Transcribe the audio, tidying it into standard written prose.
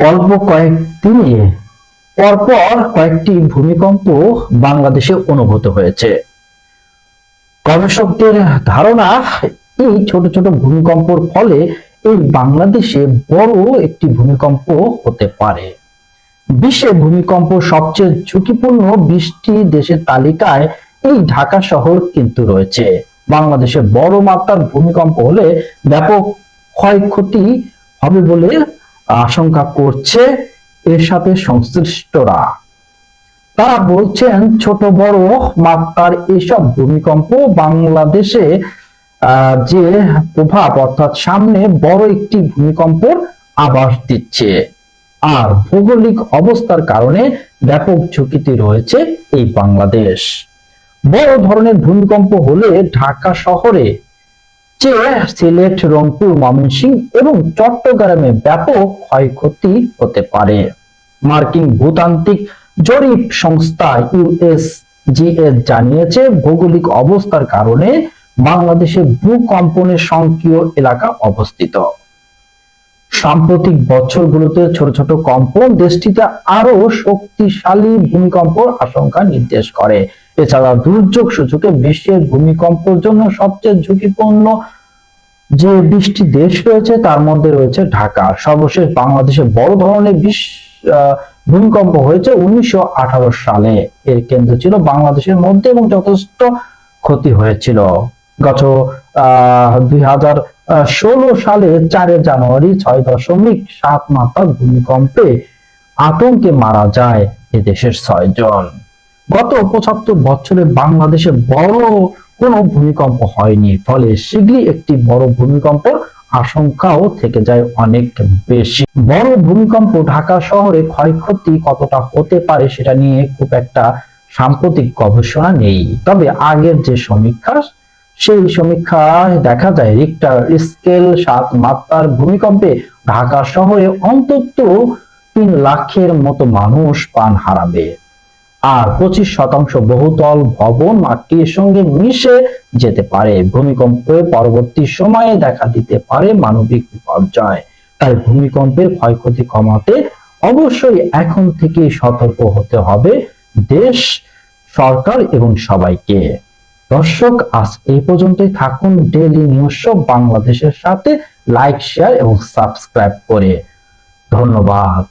অল্প কয়েকদিনে পরপর কয়েকটি ভূমিকম্প বাংলাদেশে অনুভূত হয়েছে। গবেষকদের ধারণা, এই ছোট ছোট ভূমিকম্পর ফলে এই বাংলাদেশে বড় একটি ভূমিকম্প হতে পারে। বিশ্বে ভূমিকম্প সবচেয়ে ঝুঁকিপূর্ণ 20টি দেশের তালিকায় এই ঢাকা শহর কিন্তু রয়েছে। বাংলাদেশে বড় মাত্রার ভূমিকম্প হলে ব্যাপক ক্ষয়ক্ষতি হবে বলে আশঙ্কা করছে এর সাথে সংশ্লিষ্টরা। তারা বলছেন, ছোট বড় মাত্রার এসব ভূমিকম্প বাংলাদেশে যে প্রভাব, অর্থাৎ সামনে বড় একটি ভূমিকম্পর আভাস দিচ্ছে। আর ভৌগোলিক অবস্থার কারণে ব্যাপক ঝুঁকিতে রয়েছে এই বাংলাদেশ। বড় ধরনের ভূমিকম্প হলে ঢাকা শহরে চেয়ে সিলেট, রংপুর, ময়মনসিংহ এবং চট্টগ্রামে ব্যাপক ক্ষয়ক্ষতি হতে পারে। মার্কিন ভূতাত্ত্বিক জরিপ সংস্থা ইউএসজিএস জানিয়েছে, ভৌগোলিক অবস্থার কারণে বাংলাদেশে ভূকম্পনের সক্রিয় এলাকা অবস্থিত। সাম্প্রতিক বছরগুলোতে ছোট ছোট কম্পন দেশটিতে আরো শক্তিশালী ভূমিকম্পর আশঙ্কা নির্দেশ করে। এছাড়া দুর্যোগ সূচকে বিশ্বের ভূমিকম্পের জন্য সবচেয়ে ঝুঁকিপূর্ণ যে 20টি দেশ রয়েছে তার মধ্যে রয়েছে ঢাকা। সর্বশেষ বাংলাদেশে বড় ধরনের ভূমিকম্প হয়েছে 1918 সালে। এর কেন্দ্র ছিল বাংলাদেশের মধ্যে এবং যথেষ্ট ক্ষতি হয়েছিল। গত 2016 সালে 4 জানুয়ারি 6.7 মাত্রার ভূমিকম্পে আতঙ্কে মারা যায় এদেশের 6 জন। গত 75 বছরে বাংলাদেশে বড় কোনো ভূমিকম্প হয়নি, ফলে শীঘ্রই একটি বড় ভূমিকম্পের আশঙ্কাও থেকে যায় অনেক বেশি। বড় ভূমিকম্প ঢাকা শহরে ক্ষয়ক্ষতি কতটা হতে পারে সেটা নিয়ে খুব একটা সাম্প্রতিক গবেষণা নেই। তবে আগের যে সমীক্ষা, সেই সমীক্ষায় দেখা যায় রিক্টার স্কেল 7 মাত্রার ভূমিকম্পে ঢাকা শহরে অন্তত 3 লাখের মতো মানুষ প্রাণ হারাবে। আর 25% বহুতল ভবন মাটির সঙ্গে মিশে যেতে পারে। ভূমিকম্পে পরবর্তী সময়ে দেখা দিতে পারে মানবিক বিপর্যয়। তাই ভূমিকম্পের ক্ষয়ক্ষতি কমাতে অবশ্যই এখন থেকে সতর্ক হতে হবে দেশ, সরকার এবং সবাইকে। দর্শক, আজ এই পর্যন্তই। থাকুন ডেইলি নিউজ বাংলাদেশের সাথে। লাইক, শেয়ার এবং সাবস্ক্রাইব করে। ধন্যবাদ।